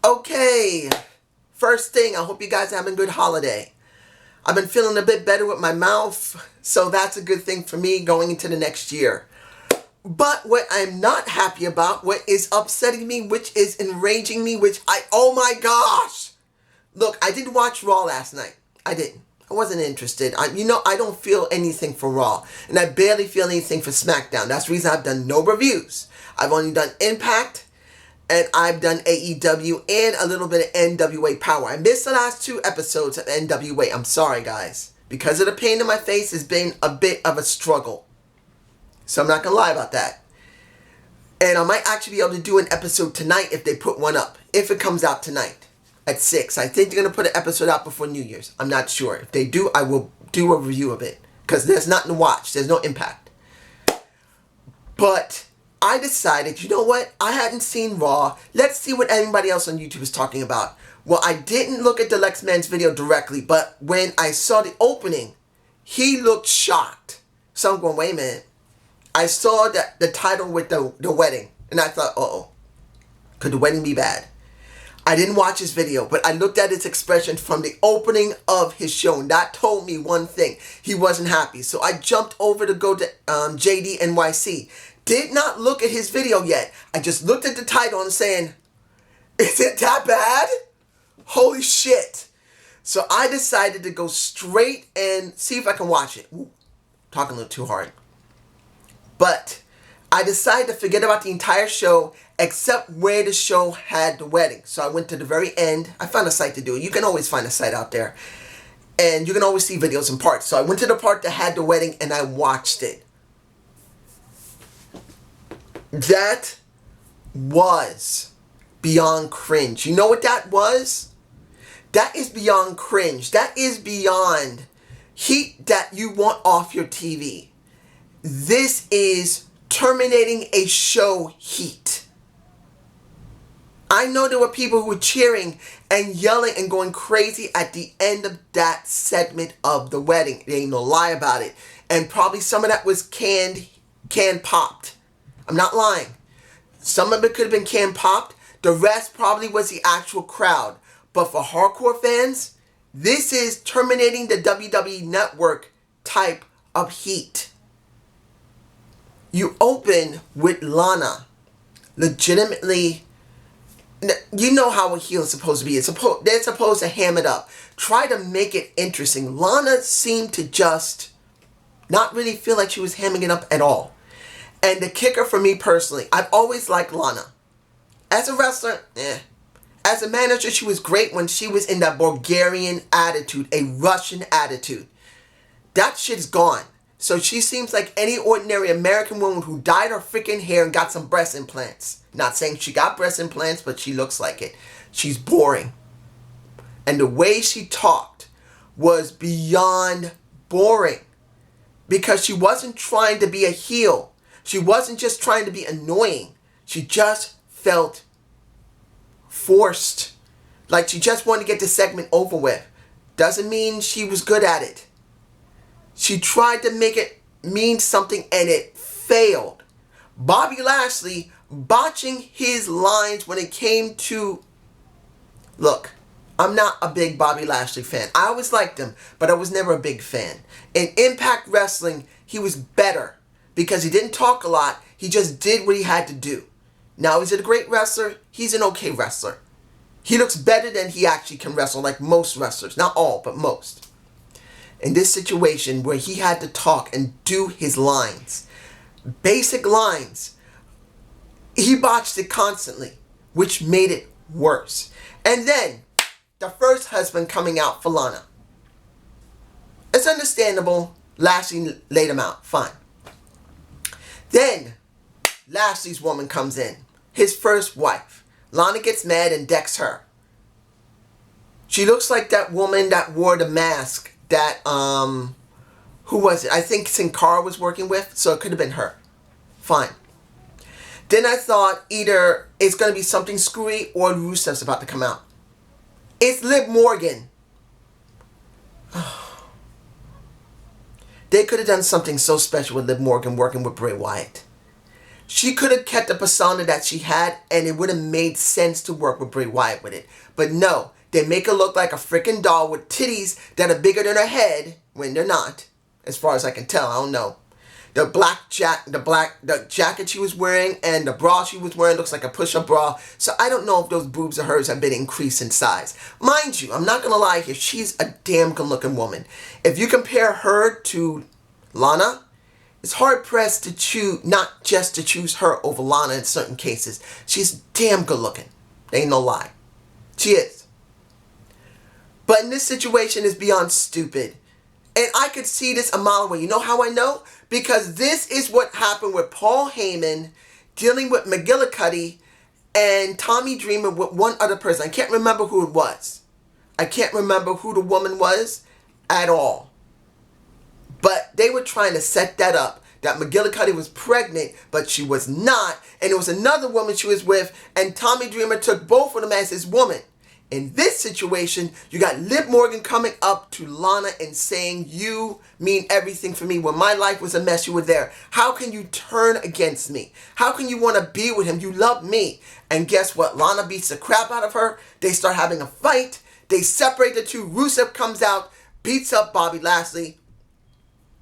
Okay, first thing, I hope you guys are having a good holiday. I've been feeling a bit better with my mouth, so that's a good thing for me going into the next year. But what I'm not happy about, what is upsetting me, which is enraging me, oh my gosh! Look, I didn't watch Raw last night. I didn't. I wasn't interested. I don't feel anything for Raw. And I barely feel anything for SmackDown. That's the reason I've done no reviews. I've only done Impact, and I've done AEW, and a little bit of NWA Power. I missed the last 2 episodes of NWA. I'm sorry, guys. Because of the pain in my face, it's been a bit of a struggle. So I'm not going to lie about that. And I might actually be able to do an episode tonight if they put one up. If it comes out tonight at 6. I think they're going to put an episode out before New Year's. I'm not sure. If they do, I will do a review of it. Because there's nothing to watch. There's no Impact. But I decided, you know what? I hadn't seen Raw. Let's see what everybody else on YouTube is talking about. Well, I didn't look at the Lex Man's video directly, but when I saw the opening, he looked shocked. So I'm going, wait a minute. I saw the title with the wedding, and I thought, uh-oh, could the wedding be bad? I didn't watch his video, but I looked at his expression from the opening of his show, and that told me one thing. He wasn't happy. So I jumped over to go to JD NYC. Did not look at his video yet. I just looked at the title and saying, is it that bad? Holy shit. So I decided to go straight and see if I can watch it. Ooh, talking a little too hard. But I decided to forget about the entire show except where the show had the wedding. So I went to the very end. I found a site to do it. You can always find a site out there. And you can always see videos in parts. So I went to the part that had the wedding and I watched it. That was beyond cringe. You know what that was? That is beyond cringe. That is beyond heat that you want off your TV. This is terminating a show heat. I know there were people who were cheering and yelling and going crazy at the end of that segment of the wedding. There ain't no lie about it. And probably some of that was canned popped. I'm not lying. Some of it could have been canned popped. The rest probably was the actual crowd. But for hardcore fans, this is terminating the WWE Network type of heat. You open with Lana. Legitimately, you know how a heel is supposed to be. They're supposed to ham it up. Try to make it interesting. Lana seemed to just not really feel like she was hamming it up at all. And the kicker for me personally, I've always liked Lana. As a wrestler, As a manager, she was great when she was in that Bulgarian attitude, a Russian attitude. That shit's gone. So she seems like any ordinary American woman who dyed her freaking hair and got some breast implants. Not saying she got breast implants, but she looks like it. She's boring. And the way she talked was beyond boring. Because she wasn't trying to be a heel. She wasn't just trying to be annoying. She just felt forced. Like she just wanted to get the segment over with. Doesn't mean she was good at it. She tried to make it mean something and it failed. Bobby Lashley botching his lines when it came to... Look, I'm not a big Bobby Lashley fan. I always liked him, but I was never a big fan. In Impact Wrestling, he was better because he didn't talk a lot. He just did what he had to do. Now, is it a great wrestler? He's an okay wrestler. He looks better than he actually can wrestle, like most wrestlers. Not all, but most. In this situation where he had to talk and do his lines, basic lines, he botched it constantly, which made it worse. And then, the first husband coming out for Lana. It's understandable. Lashley laid him out. Fine. Then, Lashley's woman comes in. His first wife. Lana gets mad and decks her. She looks like that woman that wore the mask that, who was it? I think Sin Cara was working with, so it could have been her. Fine. Then I thought either it's going to be something screwy or Rusev's about to come out. It's Liv Morgan. They could have done something so special with Liv Morgan working with Bray Wyatt. She could have kept the persona that she had, and it would have made sense to work with Bray Wyatt with it. But no, they make her look like a freaking doll with titties that are bigger than her head when they're not. As far as I can tell, I don't know. The jacket she was wearing and the bra she was wearing looks like a push-up bra. So I don't know if those boobs of hers have been increased in size. Mind you, I'm not gonna lie here, she's a damn good-looking woman. If you compare her to Lana, it's hard-pressed to choose, not just to choose her over Lana in certain cases. She's damn good-looking. Ain't no lie. She is. But in this situation, it's beyond stupid. And I could see this a mile away. You know how I know? Because this is what happened with Paul Heyman dealing with McGillicuddy and Tommy Dreamer with one other person. I can't remember who it was. I can't remember who the woman was at all. But they were trying to set that up. That McGillicuddy was pregnant, but she was not. And it was another woman she was with. And Tommy Dreamer took both of them as his woman. In this situation, you got Liv Morgan coming up to Lana and saying, you mean everything for me. When my life was a mess, you were there. How can you turn against me? How can you want to be with him? You love me. And guess what? Lana beats the crap out of her. They start having a fight. They separate the two. Rusev comes out, beats up Bobby Lashley.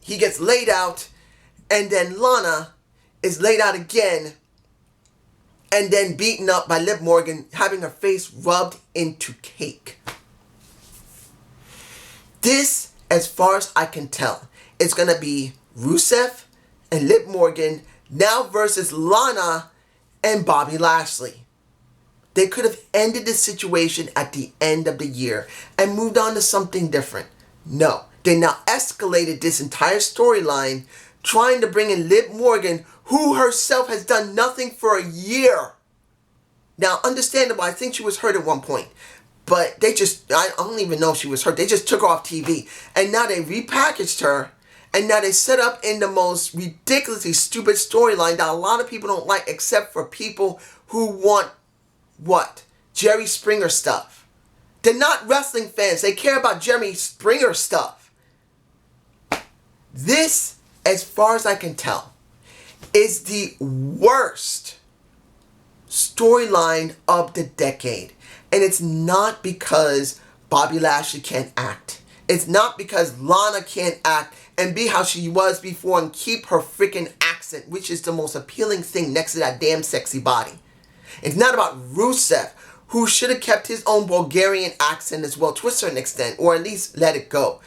He gets laid out. And then Lana is laid out again. And then beaten up by Liv Morgan, having her face rubbed into cake. This, as far as I can tell, is going to be Rusev and Liv Morgan now versus Lana and Bobby Lashley. They could have ended this situation at the end of the year and moved on to something different. No, they now escalated this entire storyline, trying to bring in Liv Morgan, who herself has done nothing for a year. Now, understandable, I think she was hurt at one point. But I don't even know if she was hurt. They just took her off TV. And now they repackaged her. And now they set up in the most ridiculously stupid storyline that a lot of people don't like, except for people who want, what? Jerry Springer stuff. They're not wrestling fans. They care about Jerry Springer stuff. This, as far as I can tell, is the worst storyline of the decade. And it's not because Bobby Lashley can't act. It's not because Lana can't act and be how she was before and keep her freaking accent, which is the most appealing thing next to that damn sexy body. It's not about Rusev, who should have kept his own Bulgarian accent as well to a certain extent, or at least let it go.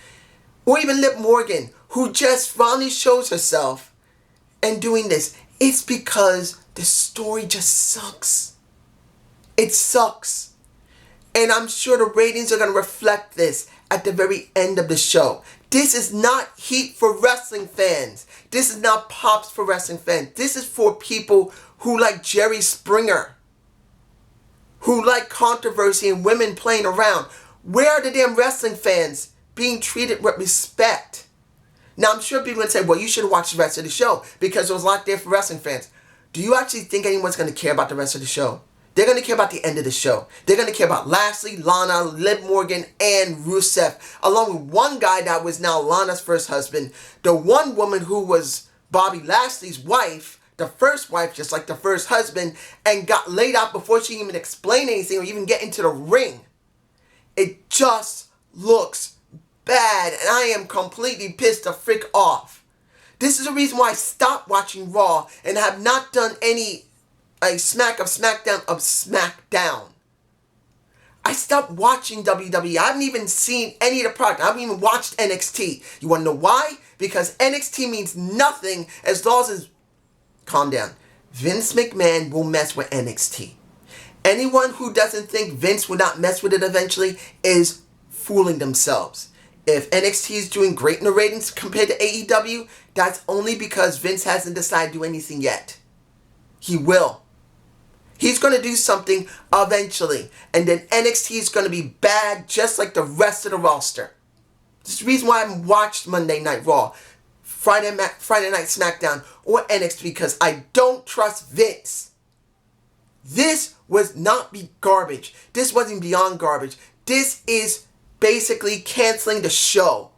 Or even Liv Morgan, who just finally shows herself and doing this. It's because the story just sucks. It sucks. And I'm sure the ratings are going to reflect this at the very end of the show. This is not heat for wrestling fans. This is not pops for wrestling fans. This is for people who like Jerry Springer, who like controversy and women playing around. Where are the damn wrestling fans being treated with respect? Now, I'm sure people would say, well, you should have watched the rest of the show because there was a lot there for wrestling fans. Do you actually think anyone's going to care about the rest of the show? They're going to care about the end of the show. They're going to care about Lashley, Lana, Liv Morgan, and Rusev, along with one guy that was now Lana's first husband, the one woman who was Bobby Lashley's wife, the first wife, just like the first husband, and got laid out before she even explained anything or even get into the ring. It just looks bad, and I am completely pissed the frick off. This is the reason why I stopped watching Raw and have not done a smack of SmackDown of SmackDown. I stopped watching WWE. I haven't even seen any of the product. I haven't even watched NXT. You want to know why? Because NXT means nothing as long as calm down. Vince McMahon will mess with NXT. Anyone who doesn't think Vince will not mess with it eventually is fooling themselves. If NXT is doing great in the ratings compared to AEW, that's only because Vince hasn't decided to do anything yet. He will. He's going to do something eventually. And then NXT is going to be bad just like the rest of the roster. This is the reason why I haven't watched Monday Night Raw, Friday Night SmackDown, or NXT, because I don't trust Vince. This was not garbage. This wasn't beyond garbage. This is basically canceling the show.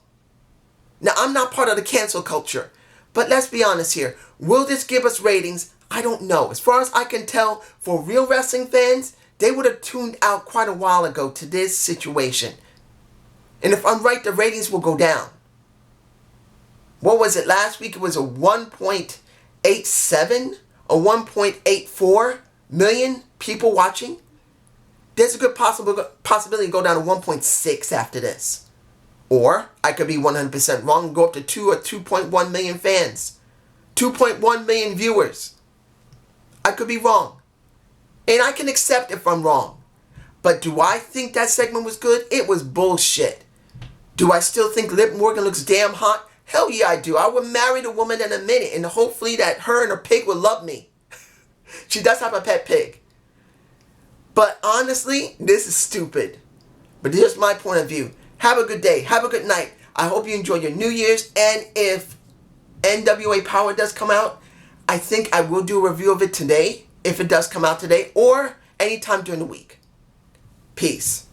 Now, I'm not part of the cancel culture, but let's be honest here. Will this give us ratings? I don't know. As far as I can tell, for real wrestling fans, they would have tuned out quite a while ago to this situation. And if I'm right, the ratings will go down. What was it last week? It was a 1.87 or 1.84 million people watching. There's a good possibility to go down to 1.6 after this. Or I could be 100% wrong and go up to 2 or 2.1 million fans. 2.1 million viewers. I could be wrong. And I can accept if I'm wrong. But do I think that segment was good? It was bullshit. Do I still think Liv Morgan looks damn hot? Hell yeah, I do. I would marry the woman in a minute, and hopefully that her and her pig would love me. She does have a pet pig. But honestly, this is stupid. But here's my point of view. Have a good day. Have a good night. I hope you enjoy your New Year's. And if NWA Power does come out, I think I will do a review of it today, if it does come out today, or anytime during the week. Peace.